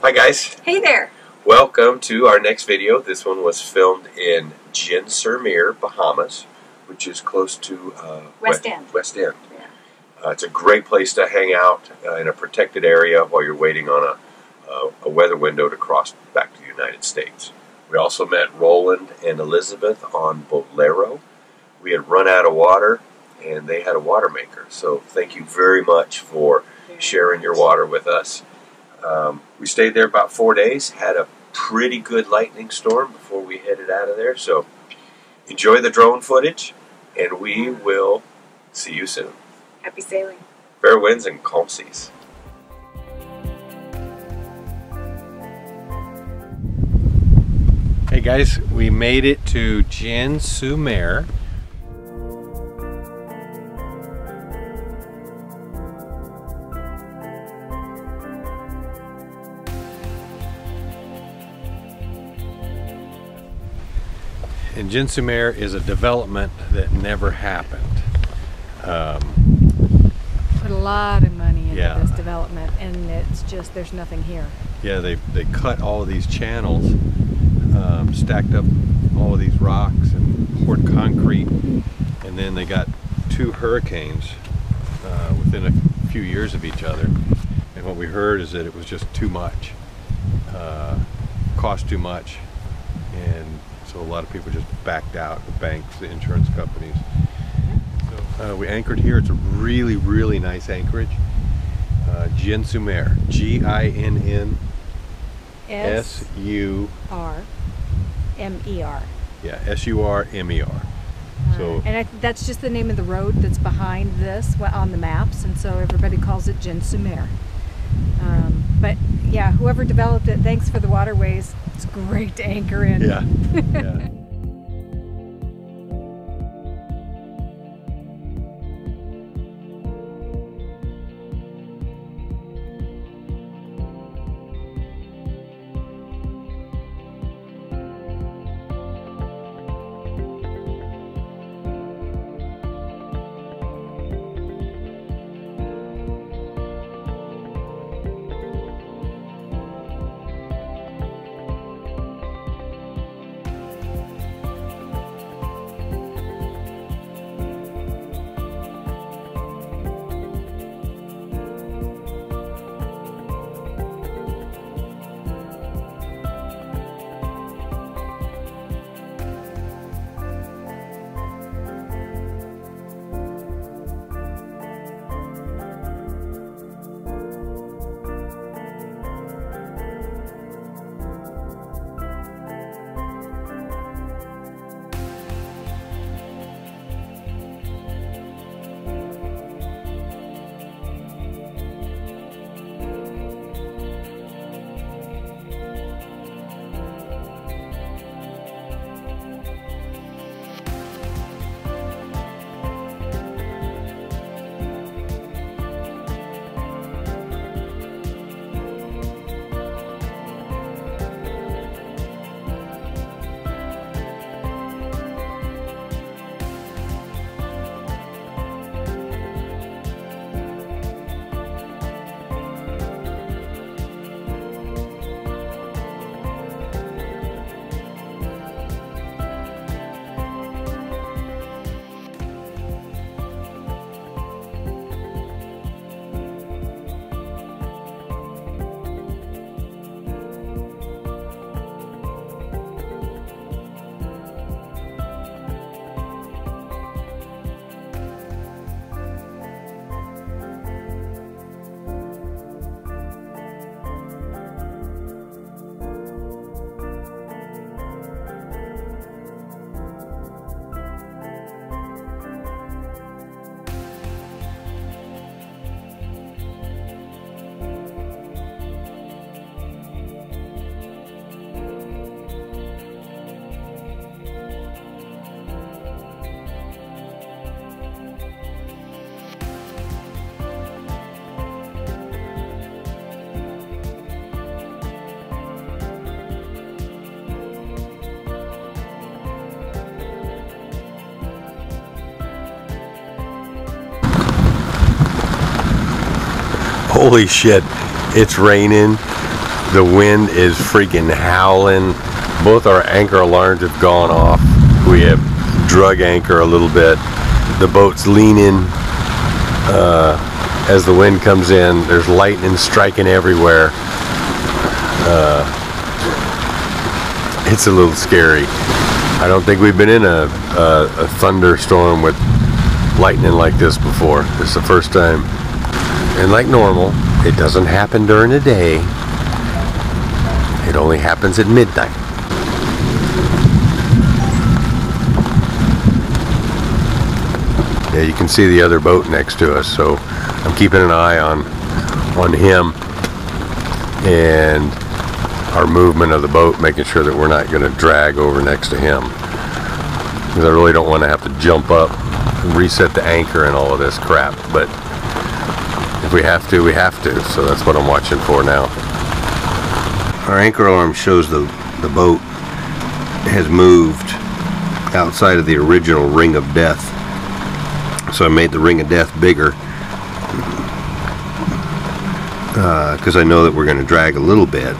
Hi guys. Hey there. Welcome to our next video. This one was filmed in Gin-Sur-Mer, Bahamas, which is close to West End. West End. Yeah. It's a great place to hang out in a protected area while you're waiting on a weather window to cross back to the United States. We also met Roland and Elizabeth on Bolero. We had run out of water and they had a water maker. So thank you very much for sharing your water with us. We stayed there about 4 days, had a pretty good lightning storm before we headed out of there. So enjoy the drone footage, and we will see you soon. Happy sailing. Fair winds and calm seas. Hey guys, we made it to Gin-Sur-Mer. And Gin-Sur-Mer is a development that never happened. Put a lot of money into Yeah. this development, and it's just, there's nothing here. Yeah, they cut all of these channels, stacked up all of these rocks and poured concrete, and then they got 2 hurricanes within a few years of each other. And what we heard is that it was just too much, cost too much, and so a lot of people just backed out, the banks, the insurance companies. So we anchored here. It's a really, really nice anchorage. Gin-Sur-Mer, G-I-N-N S-U-R-M-E-R. Yeah, S-U-R-M-E-R. So, and that's just the name of the road that's behind this on the maps, and so everybody calls it Gin-Sur-Mer. But yeah, whoever developed it, thanks for the waterways. It's great to anchor in. yeah, yeah. Holy shit, it's raining. The wind is freaking howling. Both our anchor alarms have gone off. We have drug anchor a little bit. The boat's leaning as the wind comes in. There's lightning striking everywhere. It's a little scary. I don't think we've been in a thunderstorm with lightning like this before. This is the first time. And like normal, it doesn't happen during the day. It only happens at midnight. Yeah, you can see the other boat next to us, so I'm keeping an eye on him and our movement of the boat, making sure that we're not going to drag over next to him, because I really don't want to have to jump up and reset the anchor and all of this crap. But if we have to, we have to, so that's what I'm watching for now. Our anchor alarm shows the boat has moved outside of the original ring of death, so I made the ring of death bigger because I know that we're going to drag a little bit.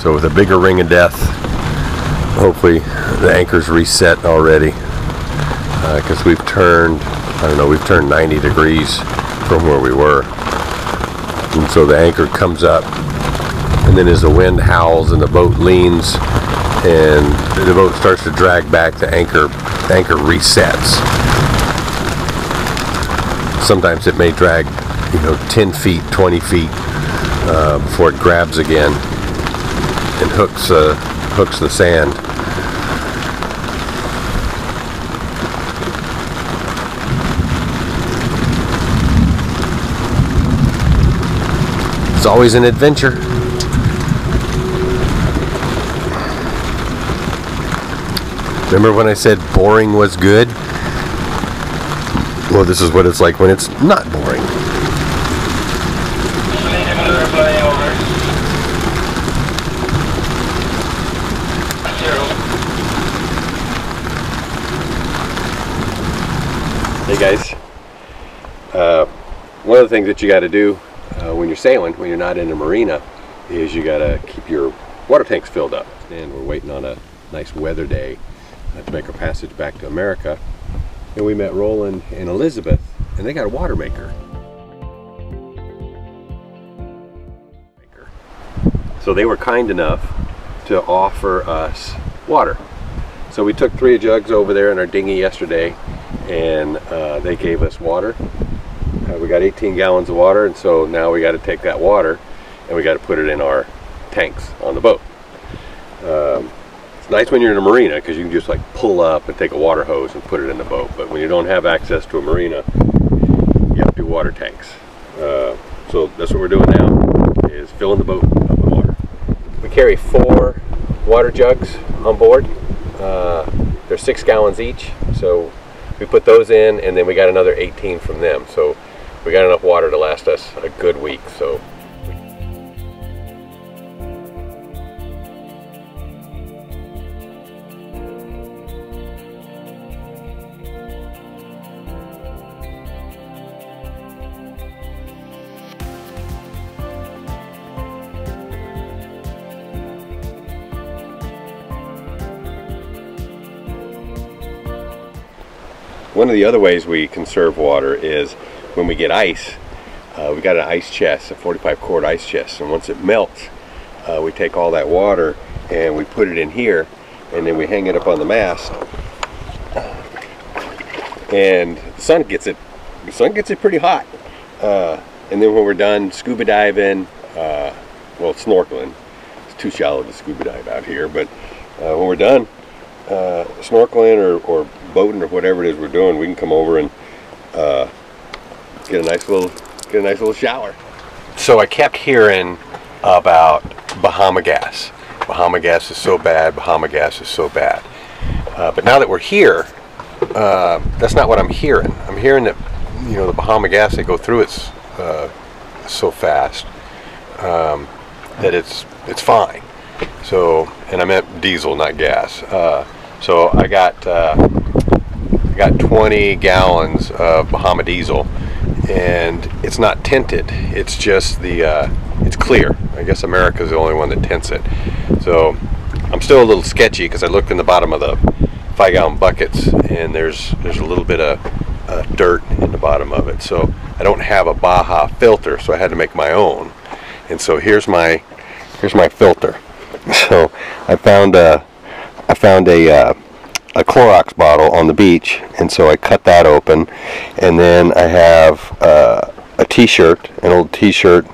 So with a bigger ring of death, hopefully the anchor's reset already, because we've turned, I don't know, we've turned 90 degrees from where we were. And so the anchor comes up, and then as the wind howls and the boat leans and the boat starts to drag back, the anchor resets. Sometimes it may drag, 10 feet, 20 feet before it grabs again and hooks the sand. It's always an adventure. Remember when I said boring was good? Well, this is what it's like when it's not boring. Hey guys, one of the things that you got to do when you're sailing, when you're not in a marina, is you got to keep your water tanks filled up. And we're waiting on a nice weather day to make our passage back to America. And we met Roland and Elizabeth, and they got a water maker. So they were kind enough to offer us water. So we took 3 jugs over there in our dinghy yesterday, and they gave us water. We got 18 gallons of water, and so now we got to take that water and we got to put it in our tanks on the boat. It's nice when you're in a marina because you can just like pull up and take a water hose and put it in the boat, but when you don't have access to a marina, you have to do water tanks. So that's what we're doing now, is filling the boat up with water. We carry 4 water jugs on board. They're 6 gallons each, so we put those in, and then we got another 18 from them. So we got enough water to last us a good week. So one of the other ways we conserve water is when we get ice. We got an ice chest, a 45 quart ice chest, and once it melts, we take all that water and we put it in here, and then we hang it up on the mast, and the sun gets it pretty hot, and then when we're done scuba diving, well, snorkeling, it's too shallow to scuba dive out here, but when we're done snorkeling or boating or whatever it is we're doing, we can come over and get a nice little shower. So I kept hearing about Bahama gas. Bahama gas is so bad. Bahama gas is so bad. But now that we're here, that's not what I'm hearing. I'm hearing that the Bahama gas, they go through it so fast that it's fine. So, and I meant diesel, not gas. So I got got 20 gallons of Bahama diesel, and it's not tinted. It's just it's clear. I guess America's the only one that tints it. So I'm still a little sketchy because I looked in the bottom of the 5-gallon buckets, and there's a little bit of dirt in the bottom of it. So I don't have a Baja filter, so I had to make my own. And so here's my filter. So I found a Clorox bottle on the beach, and so I cut that open, and then I have a t-shirt, an old t-shirt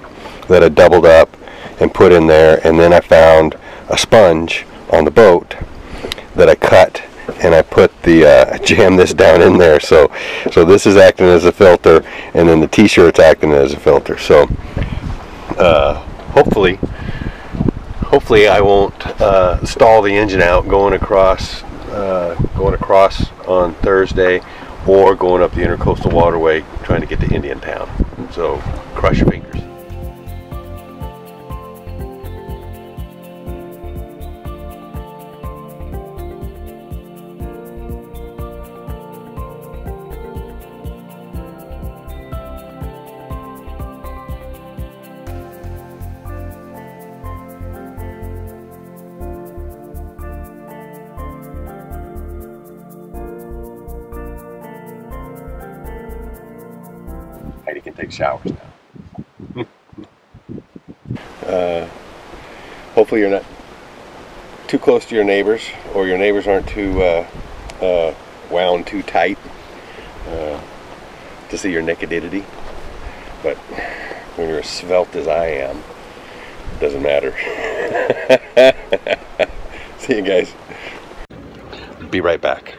that I doubled up and put in there, and then I found a sponge on the boat that I cut, and I put I jammed this down in there, so this is acting as a filter, and then the t-shirt's acting as a filter. So hopefully I won't stall the engine out going across on Thursday, or going up the Intercoastal Waterway trying to get to Indian Town. So cross your fingers. Heidi can take showers now. Hopefully you're not too close to your neighbors, or your neighbors aren't too wound too tight to see your nakedity. But when you're as svelte as I am, it doesn't matter. See you guys. Be right back.